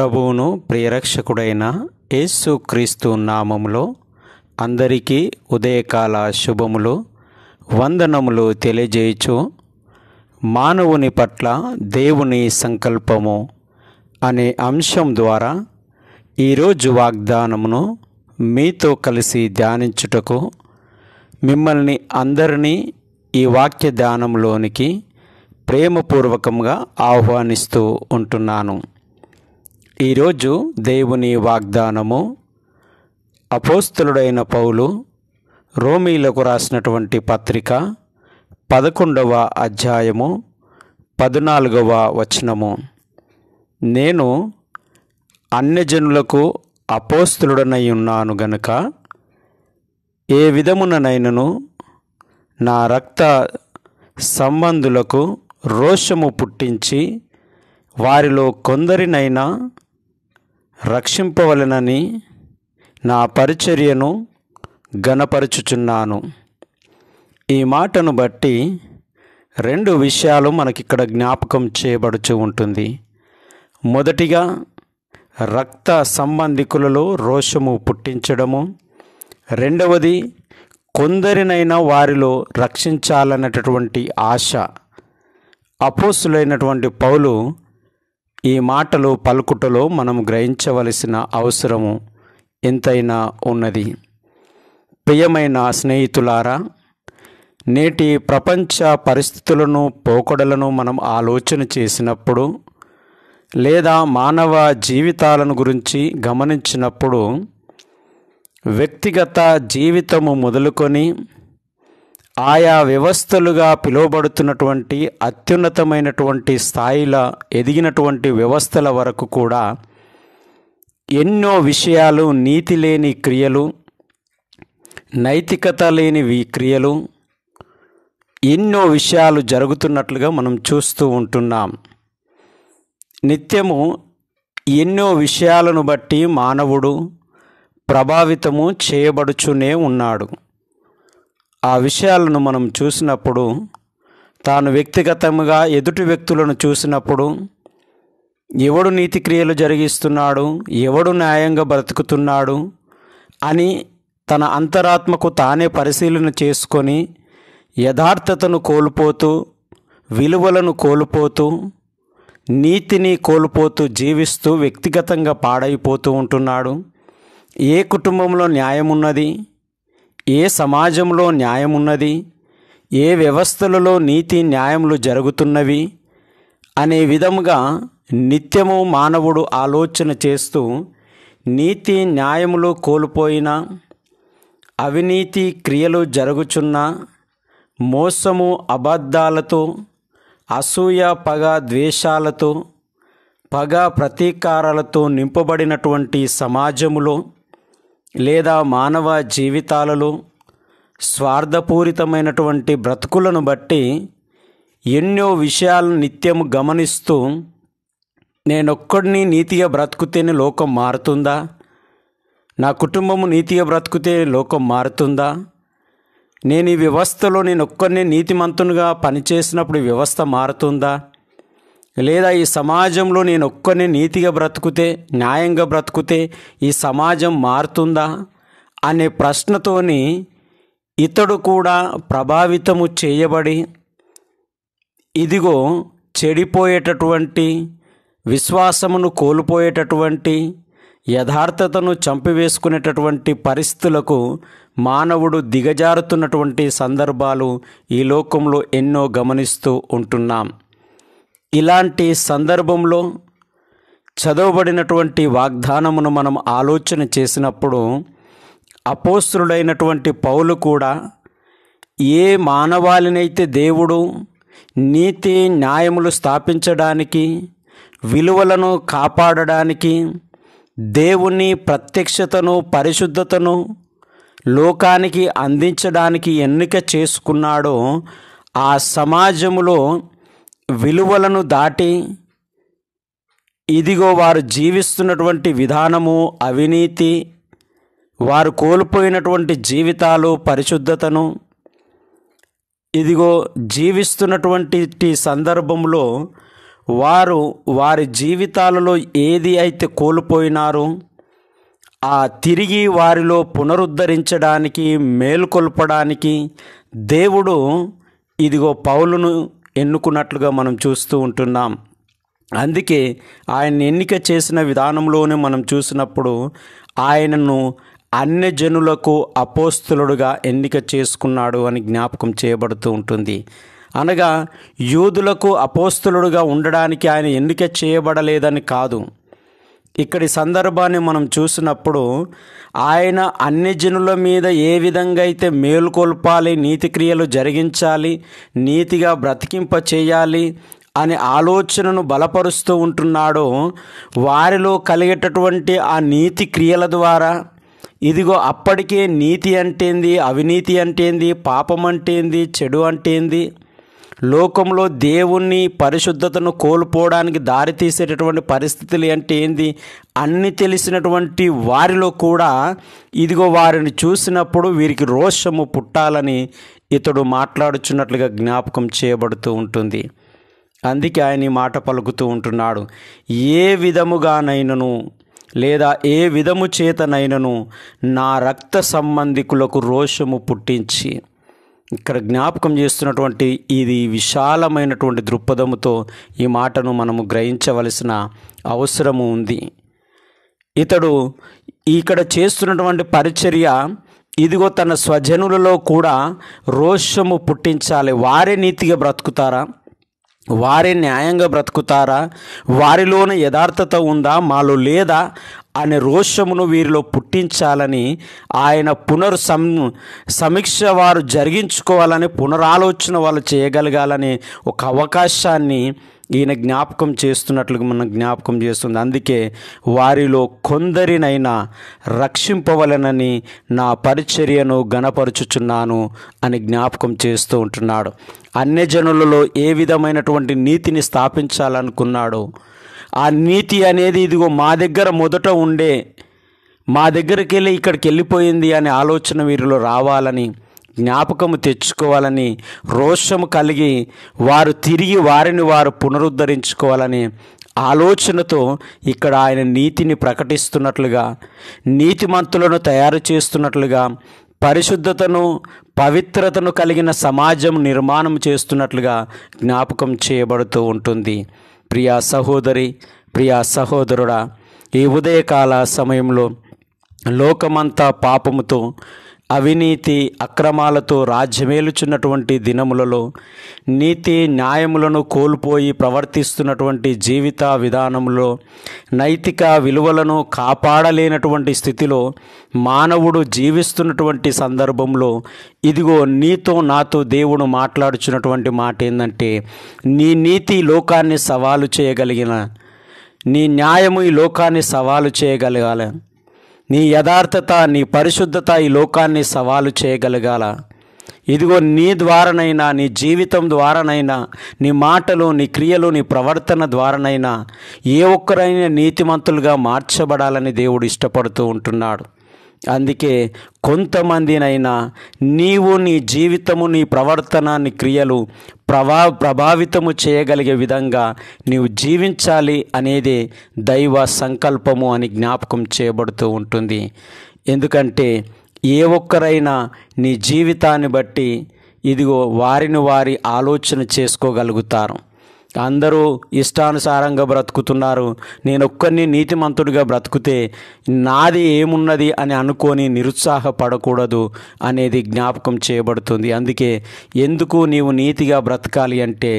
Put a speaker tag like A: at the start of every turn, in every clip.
A: ప్రభువును ప్రియరక్షకుడైన యేసు క్రీస్తు నామములో అందరికీ ఉదయకాల శుభములు వందనములు తెలియజేయుచు మానవుని పట్ల దేవుని సంకల్పము అనే అంశం ద్వారా ఈరోజు వాగ్దానమును మీతో కలిసి ధ్యానించుటకు మిమ్మల్ని అందరినీ ఈ వాక్య ధ్యానంలోనికి ప్రేమపూర్వకంగా ఆహ్వానిస్తూ ఉంటున్నాను. ఈరోజు దేవుని వాగ్దానము అపోస్తలుడైన పౌలు రోమీలకు రాసినటువంటి పత్రిక 11వ అధ్యాయము 14వ వచనము. నేను అన్యజనులకు అపోస్తలుడనై ఉన్నాను గనుక ఏ విధముననైనను నా రక్త సంబంధులకు రోషము పుట్టించి వారిలో కొందరినైనా రక్షింపవలెనని నా పరిచర్యను ఘనపరచుచున్నాను. ఈ మాటను బట్టి రెండు విషయాలు మనకిక్కడ జ్ఞాపకం చేయబడుచు ఉంటుంది. మొదటిగా రక్త సంబంధికులలో రోషము పుట్టించడము, రెండవది కొందరినైనా వారిలో రక్షించాలన్నటువంటి ఆశ. అపోస్తులైనటువంటి పౌలు ఈ మాటలు పలుకుటలో మనం గ్రహించవలసిన అవసరము ఎంతైనా ఉన్నది. ప్రియమైన స్నేహితులారా, నేటి ప్రపంచ పరిస్థితులను పోకడలను మనం ఆలోచన చేసినప్పుడు లేదా మానవ జీవితాలను గురించి గమనించినప్పుడు వ్యక్తిగత జీవితము మొదలుకొని ఆయా వ్యవస్థలుగా పిలువబడుతున్నటువంటి అత్యున్నతమైనటువంటి స్థాయిలో ఎదిగినటువంటి వ్యవస్థల వరకు కూడా ఎన్నో విషయాలు, నీతి లేని క్రియలు, నైతికత లేని క్రియలు, ఎన్నో విషయాలు జరుగుతున్నట్లుగా మనం చూస్తూ ఉంటున్నాం. నిత్యము ఎన్నో విషయాలను బట్టి మానవుడు ప్రభావితము చేయబడుచునే ఉన్నాడు. ఆ విషయాలను మనం చూసినప్పుడు, తాను వ్యక్తిగతంగా ఎదుటి వ్యక్తులను చూసినప్పుడు, ఎవడు నీతి క్రియలు జరిగిస్తున్నాడు, ఎవడు న్యాయంగా బ్రతుకుతున్నాడు అని తన అంతరాత్మకు తానే పరిశీలన చేసుకొని యథార్థతను కోల్పోతూ, విలువలను కోల్పోతూ, నీతిని కోల్పోతూ జీవిస్తూ వ్యక్తిగతంగా పాడైపోతూ ఉంటున్నాడు. ఏ కుటుంబంలో న్యాయం ఉన్నది, ఏ సమాజంలో న్యాయం ఉన్నది, ఏ వ్యవస్థలలో నీతి న్యాయములు జరుగుతున్నవి అనే విధముగా నిత్యము మానవుడు ఆలోచన చేస్తూ నీతి న్యాయములు కోల్పోయిన, అవినీతి క్రియలు జరుగుచున్న, మోసము అబద్ధాలతో, అసూయ పగ ద్వేషాలతో, పగ ప్రతీకారాలతో నింపబడినటువంటి సమాజములో లేదా మానవ జీవితాలలో స్వార్థపూరితమైనటువంటి బ్రతుకులను బట్టి ఎన్నో విషయాలను నిత్యము గమనిస్తూ, నేనొక్కడిని నీతిగా బ్రతుకుతేనే లోకం మారుతుందా, నా కుటుంబము నీతిగా బ్రతుకుతే లోకం మారుతుందా, నేను ఈ వ్యవస్థలో నేనొక్కడినే నీతిమంతునిగా పనిచేసినప్పుడు ఈ వ్యవస్థ మారుతుందా, లేదా ఈ సమాజంలో నేను ఒక్కనే నీతిగా బ్రతుకుతే, న్యాయంగా బ్రతుకుతే ఈ సమాజం మారుతుందా అనే ప్రశ్నతోని ఇతడు కూడా ప్రభావితము చేయబడి, ఇదిగో చెడిపోయేటటువంటి, విశ్వాసమును కోల్పోయేటటువంటి, యథార్థతను చంపివేసుకునేటటువంటి పరిస్థితులకు మానవుడు దిగజారుతున్నటువంటి సందర్భాలు ఈ లోకంలో ఎన్నో గమనిస్తూ ఉంటున్నాం. ఇలాంటి సందర్భంలో చదవబడినటువంటి వాగ్దానమును మనం ఆలోచన చేసినప్పుడు అపోస్తలుడైనటువంటి పౌలు కూడా ఏ మానవాళినైతే దేవుడు నీతి న్యాయములు స్థాపించడానికి, విలువలను కాపాడడానికి, దేవుని ప్రత్యక్షతను పరిశుద్ధతను లోకానికి అందించడానికి ఎన్నిక చేసుకున్నాడో ఆ సమాజములో విలువలను దాటి, ఇదిగో వారు జీవిస్తున్నటువంటి విధానము అవినీతి, వారు కోల్పోయినటువంటి జీవితాలు పరిశుద్ధతను, ఇదిగో జీవిస్తున్నటువంటి సందర్భంలో వారు వారి జీవితాలలో ఏది అయితే కోల్పోయినారో ఆ తిరిగి వారిలో పునరుద్ధరించడానికి, మేలుకొల్పడానికి దేవుడు ఇదిగో పౌలును ఎన్నుకున్నట్లుగా మనం చూస్తూ ఉంటున్నాం. అందుకే ఆయన ఎన్నిక చేసిన విధానంలోనే మనం చూసినప్పుడు ఆయనను అన్యజనులకు అపోస్తలుడుగా ఎన్నిక చేసుకున్నాడు అని జ్ఞాపకం చేయబడుతూ ఉంటుంది. అనగా యూదులకు అపోస్తలుడుగా ఉండడానికి ఆయన ఎన్నిక చేయబడలేదని కాదు. ఇక్కడి సందర్భాన్ని మనం చూసినప్పుడు ఆయన అన్యజనుల మీద ఏ విధంగా అయితే మేలుకొల్పాలి, నీతి క్రియలు జరిగించాలి, నీతిగా బ్రతికింప చేయాలి అనే ఆలోచనను బలపరుస్తూ ఉంటున్నాడో, వారిలో కలిగేటటువంటి ఆ నీతి క్రియల ద్వారా ఇదిగో అప్పటికే నీతి అంటేంది, అవినీతి అంటేంది, పాపం అంటేంది, చెడు అంటేంది, లోకంలో దేవుణ్ణి పరిశుద్ధతను కోల్పోవడానికి దారితీసేటటువంటి పరిస్థితులు అంటే ఏంది అన్ని తెలిసినటువంటి వారిలో కూడా ఇదిగో వారిని చూసినప్పుడు వీరికి రోషము పుట్టాలని ఇతడు మాట్లాడుచున్నట్లుగా జ్ఞాపకం చేయబడుతూ ఉంటుంది. అందుకే ఆయన ఈ మాట పలుకుతూ ఉంటున్నాడు, ఏ విధముగానైనను లేదా ఏ విధము చేతనైనను నా రక్త సంబంధికులకు రోషము పుట్టించి. ఇక్కడ జ్ఞాపకం చేస్తున్నటువంటి ఇది విశాలమైనటువంటి దృక్పథముతో ఈ మాటను మనము గ్రహించవలసిన అవసరము ఉంది. ఇతడు ఇక్కడ చేస్తున్నటువంటి పరిచర్య ఇదిగో తన స్వజనులలో కూడా రోషము పుట్టించాలి. వారే నీతిగా బ్రతుకుతారా, వారే న్యాయంగా బ్రతుకుతారా, వారిలోన యథార్థత ఉందా, మాలో లేదా అనే రోషమును వీరిలో పుట్టించాలని ఆయన సమీక్ష వారు జరిగించుకోవాలని, పునరాలోచన వాళ్ళు చేయగలగాలని ఒక అవకాశాన్ని ఈయన జ్ఞాపకం చేస్తున్నట్లుగా మనం జ్ఞాపకం చేస్తుంది. అందుకే వారిలో కొందరినైనా రక్షింపవలనని నా పరిచర్యను ఘనపరుచుచున్నాను అని జ్ఞాపకం చేస్తూ ఉంటున్నాడు. అన్యజనులలో ఏ విధమైనటువంటి నీతిని స్థాపించాలనుకున్నాడో ఆ నీతి అనేది ఇదిగో మా దగ్గర మొదట ఉండే, మా దగ్గరికి వెళ్ళి ఇక్కడికి వెళ్ళిపోయింది అనే ఆలోచన వీరిలో రావాలని, జ్ఞాపకము తెచ్చుకోవాలని, రోషము కలిగి వారు తిరిగి వారిని వారు పునరుద్ధరించుకోవాలని ఆలోచనతో ఇక్కడ ఆయన నీతిని ప్రకటిస్తున్నట్లుగా, నీతిమంతులను తయారు చేస్తున్నట్లుగా, పరిశుద్ధతను పవిత్రతను కలిగిన సమాజం నిర్మాణం చేస్తున్నట్లుగా జ్ఞాపకం చేయబడుతూ ఉంటుంది. ప్రియా సహోదరి, ప్రియా సహోదరుడా, ఈ ఉదయకాల సమయంలో లోకమంతా పాపముతో, అవినీతి, అక్రమాలతో రాజ్యమేలుచున్నటువంటి దినములలో నీతి న్యాయములను కోల్పోయి ప్రవర్తిస్తున్నటువంటి జీవిత విధానంలో, నైతిక విలువలను కాపాడలేనటువంటి స్థితిలో మానవుడు జీవిస్తున్నటువంటి సందర్భంలో ఇదిగో నీతో నాతో దేవుడు మాట్లాడుచున్నటువంటి మాట ఏంటంటే, నీ నీతి లోకాన్ని సవాలు చేయగలిగిన, నీ న్యాయము ఈ లోకాన్ని సవాలు చేయగలగాల, నీ యథార్థత, నీ పరిశుద్ధత ఈ లోకాన్ని సవాలు చేయగలగాల. ఇదిగో నీ ద్వారానైనా, నీ జీవితం ద్వారానైనా, నీ మాటలు, నీ క్రియలు, నీ ప్రవర్తన ద్వారానైనా ఏ ఒక్కరైనా నీతిమంతులుగా మార్చబడాలని దేవుడు ఇష్టపడుతూ ఉంటున్నాడు. అందుకే కొంతమందినైనా నీవు నీ జీవితము, నీ ప్రవర్తన, నీ క్రియలు ప్రభావితము చేయగలిగే విధంగా నీవు జీవించాలి అనేదే దైవ సంకల్పము అని జ్ఞాపకం చేయబడుతూ ఉంటుంది. ఎందుకంటే ఏ ఒక్కరైనా నీ జీవితాన్ని బట్టి ఇదిగో వారిని వారి ఆలోచన చేసుకోగలుగుతారు. అందరూ ఇష్టానుసారంగా బ్రతుకుతున్నారు, నేనొక్కరిని నీతిమంతుడిగా బ్రతుకుతే నాది ఏమున్నది అని అనుకొని నిరుత్సాహపడకూడదు అనేది జ్ఞాపకం చేయబడుతుంది. అందుకే ఎందుకు నీవు నీతిగా బ్రతకాలి అంటే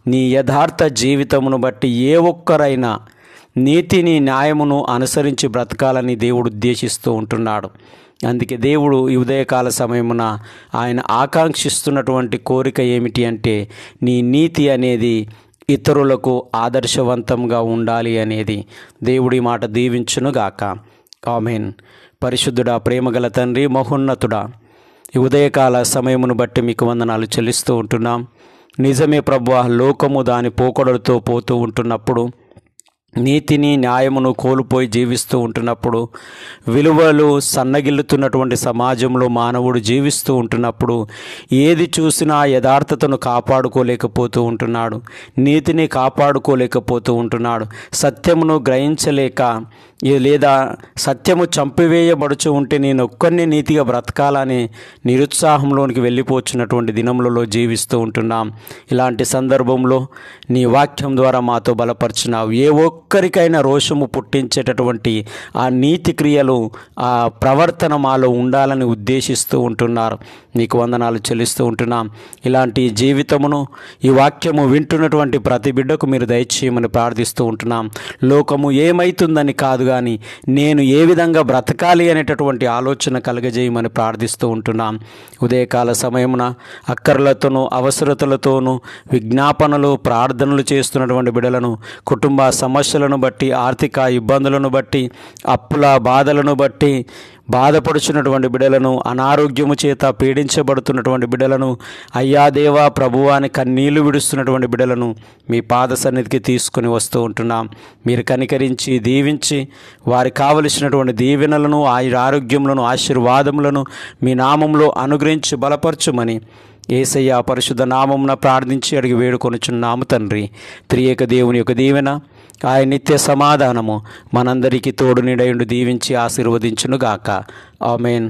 A: నీ యథార్థ జీవితమును బట్టి ఏ ఒక్కరైనా నీతిని, న్యాయమును అనుసరించి బ్రతకాలని దేవుడు ఉద్దేశిస్తూ ఉంటున్నాడు. అందుకే దేవుడు ఈ ఉదయకాల సమయమున ఆయన ఆకాంక్షిస్తున్నటువంటి కోరిక ఏమిటి అంటే నీ నీతి అనేది ఇతరులకు ఆదర్శవంతంగా ఉండాలి అనేది. దేవుడి మాట దీవించునుగాక. ఆమేన్. పరిశుద్ధుడా, ప్రేమగల తండ్రి, మహోన్నతుడా, ఈ ఉదయకాల సమయమును బట్టి మీకు వందనాలు చెల్లిస్తూ ఉంటున్నాం. నిజమే ప్రభువా, లోకము దాని పోకడలతో పోతూ ఉంటున్నప్పుడు నీతిని న్యాయమును కోల్పోయి జీవిస్తూ ఉంటున్నప్పుడు, విలువలు సన్నగిల్లుతున్నటువంటి సమాజంలో మానవుడు జీవిస్తూ ఉంటున్నప్పుడు ఏది చూసినా యథార్థతను కాపాడుకోలేకపోతూ ఉంటున్నాడు, నీతిని కాపాడుకోలేకపోతూ ఉంటున్నాడు, సత్యమును గ్రహించలేక లేదా సత్యము చంపివేయబడుచు ఉంటే నేను ఒక్కరిని నీతిగా బ్రతకాలని నిరుత్సాహంలోనికి వెళ్ళిపోతున్నటువంటి దినములలో జీవిస్తూ ఉంటున్నాం. ఇలాంటి సందర్భంలో నీ వాక్యం ద్వారా మాతో బలపరిచినావు. ఏ ఒక్కరికైనా రోషము పుట్టించేటటువంటి ఆ నీతి క్రియలు, ఆ ప్రవర్తన మాలో ఉండాలని ఉద్దేశిస్తూ ఉంటున్నారు. నీకు వందనాలు చెల్లిస్తూ ఉంటున్నాం. ఇలాంటి జీవితమును ఈ వాక్యము వింటున్నటువంటి ప్రతి బిడ్డకు మీరు దయచేయమని ప్రార్థిస్తూ ఉంటున్నాం. లోకము ఏమైతుందని కాదు కానీ నేను ఏ విధంగా బ్రతకాలి అనేటటువంటి ఆలోచన కలగజేయమని ప్రార్థిస్తూ ఉంటున్నాం. ఉదయకాల సమయమున అక్కర్లతోనూ అవసరతలతోనూ విజ్ఞాపనలు ప్రార్థనలు చేస్తున్నటువంటి బిడ్డలను, కుటుంబ సమస్యలను బట్టి, ఆర్థిక ఇబ్బందులను బట్టి, అప్పుల బాధలను బట్టి బాధపడుచున్నటువంటి బిడ్డలను, అనారోగ్యము చేత పీడించబడుతున్నటువంటి బిడ్డలను, అయ్యా దేవా ప్రభువా అని కన్నీళ్లు విడుస్తున్నటువంటి బిడ్డలను మీ పాద సన్నిధికి తీసుకుని వస్తూ ఉంటున్నాం. మీరు కనికరించి దీవించి వారికి కావలసినటువంటి దీవెనలను, ఆరోగ్యములను, ఆశీర్వాదములను మీ నామంలో అనుగ్రహించి బలపరచుమని యేసయ్య పరిశుద్ధ నామమున ప్రార్థించి అడిగి వేడుకొనుచున్నాము తండ్రి. త్రియేక దేవుని యొక్క దీవెన, ఆయన నిత్య సమాధానము మనందరికీ తోడు నీడయుండి దీవించి ఆశీర్వదించునుగాక. ఆమేన్.